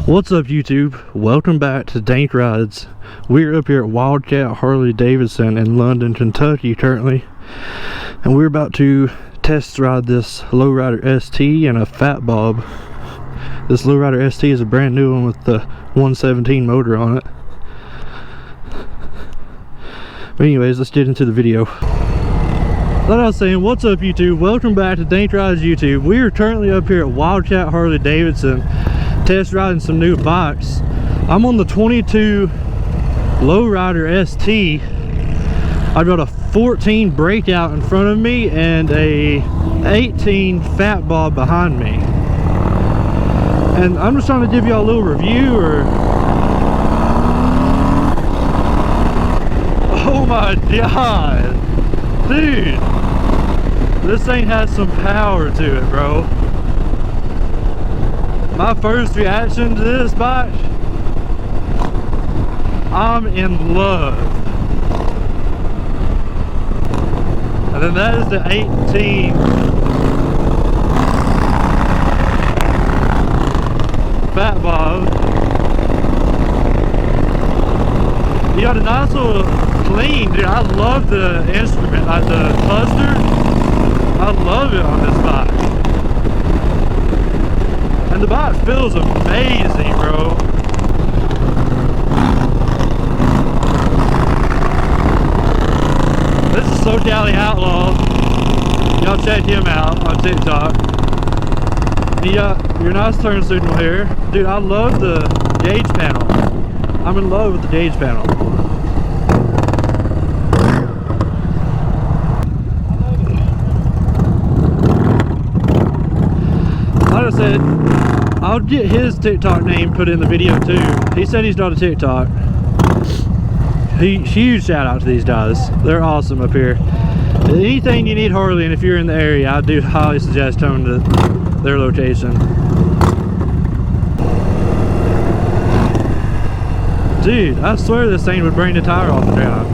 What's up, YouTube? Welcome back to Dank Rides. We're up here at Wildcat Harley Davidson in London, Kentucky currently, and we're about to test ride this Lowrider ST and a Fat Bob. This Lowrider ST is a brand new one with the 117 motor on it. But anyways, let's get into the video. Like I was saying, what's up, YouTube? Welcome back to Dank Rides YouTube. We are currently up here at Wildcat Harley Davidson test riding some new bikes. I'm on the 22 Lowrider ST. I've got a 14 Breakout in front of me and a 18 Fat Bob behind me. And I'm just trying to give y'all a little review. Oh my god, dude, this thing has some power to it, bro. My first reaction to this bike, I'm in love. And then that is the 18 Fat Bob. You got a nice little clean, dude. I love the instrument, like the cluster. I love it on this bike. And the bike feels amazing, bro. This is SoCal Outlaw. Y'all check him out on TikTok. You got your nice turn signal here. Dude, I love the gauge panel. I'm in love with the gauge panel. Like I said, I'll get his TikTok name put in the video too. He said he's not a TikTok. Huge shout out to these guys. They're awesome up here. Anything you need Harley, and if you're in the area, I do highly suggest coming to their location. Dude, I swear this thing would bring the tire off the ground.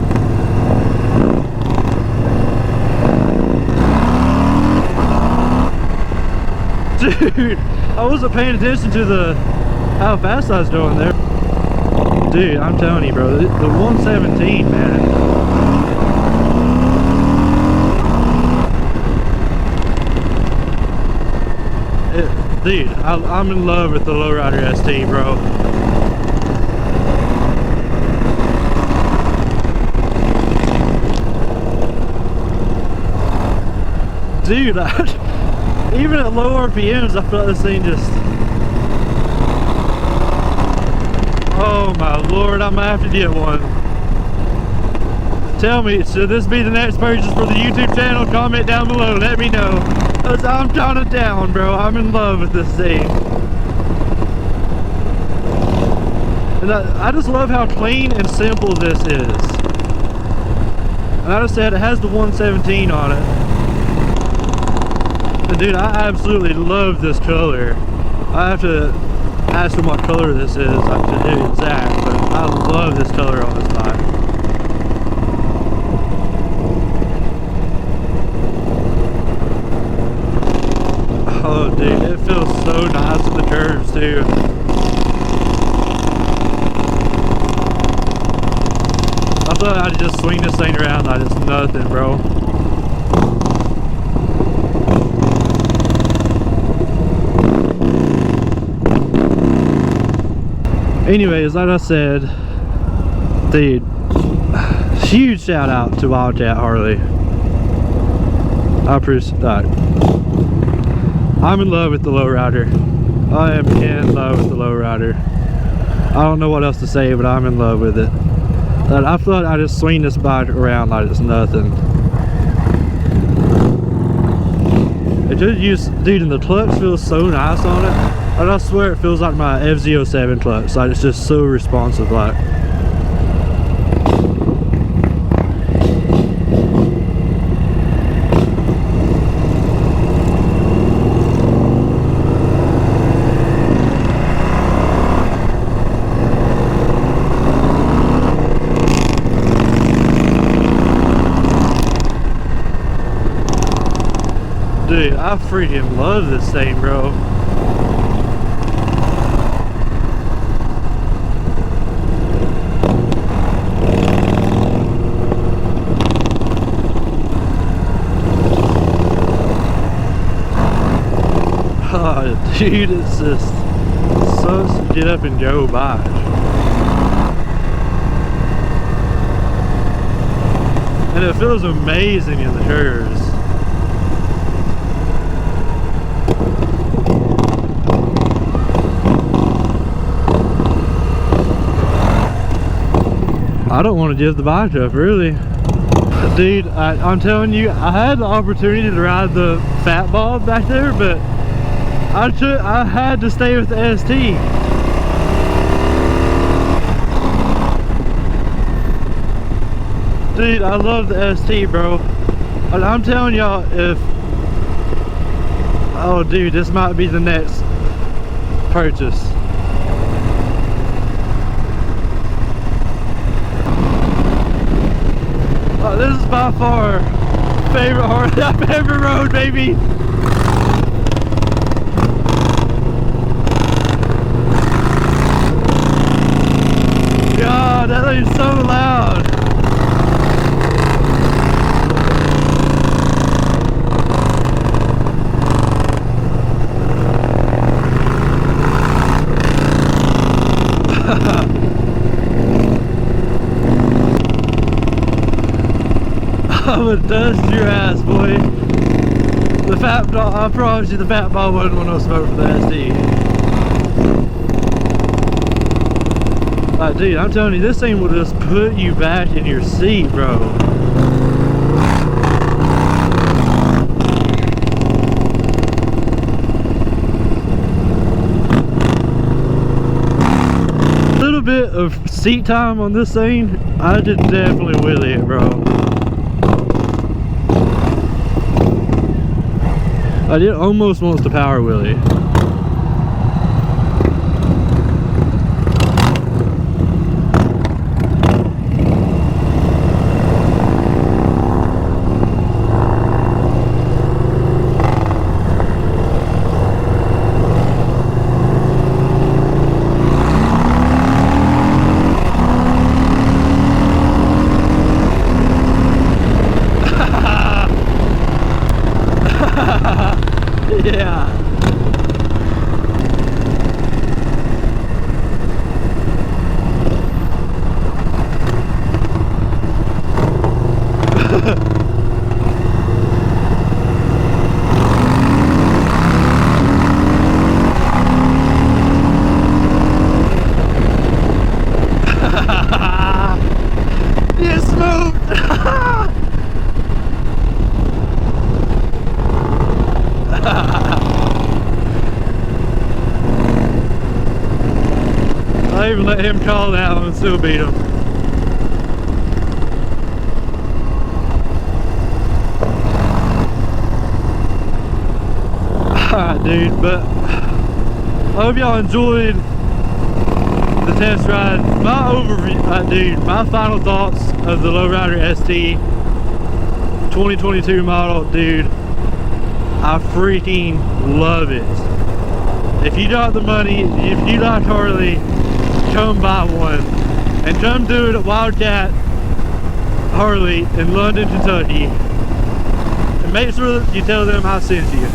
Dude, I wasn't paying attention to how fast I was going there. Dude, I'm telling you, bro, the 117, man. Dude, I'm in love with the Lowrider ST, bro. Dude, even at low RPMs, I felt this thing just... Oh my lord, I'm gonna have to get one. Tell me, should this be the next purchase for the YouTube channel? Comment down below, let me know. Cause I'm kind of down, bro. I'm in love with this thing. And I just love how clean and simple this is. And like I said, it has the 117 on it. And dude, I absolutely love this color. I have to ask him what color this is to do exact, but I love this color on this bike. Oh dude, it feels so nice in the curves too. I thought I'd just swing this thing around like it's nothing, bro. Anyways, like I said, dude, huge shout out to Wildcat Harley. I appreciate that. I'm in love with the Lowrider. I am in love with the Lowrider. I don't know what else to say, but I'm in love with it. I thought I'd just swing this bike around like it's nothing. It just dude, and the clutch feels so nice on it. And I swear it feels like my F07 clutch, like it's just so responsive, like. Dude, I freaking love this thing, bro. dude, it's just such a get up and go bike. And it feels amazing in the curves. I don't want to give the bike up, really. Dude, I'm telling you, I had the opportunity to ride the fat ball back there, but I had to stay with the ST. Dude, I love the ST, bro. And I'm telling y'all, oh dude, this might be the next purchase. Oh, this is by far favorite Harley I've ever rode, baby. God, that thing's so loud. I would dust your ass, boy. The fat ball, I promise you, the fat ball wouldn't want no smoke for the ST. Dude, I'm telling you, this thing will just put you back in your seat, bro. A little bit of seat time on this thing, I did definitely wheelie it, bro. I did almost wants to power wheelie. Yeah. You smooth. I even let him call that one and still beat him. Alright, dude, but I hope y'all enjoyed the test ride. My overview, dude, my final thoughts of the Lowrider ST 2022 model, dude, I freaking love it. If you got the money, if you like Harley, come buy one. And come do it at Wildcat Harley in London, Kentucky. And make sure that you tell them I sent you.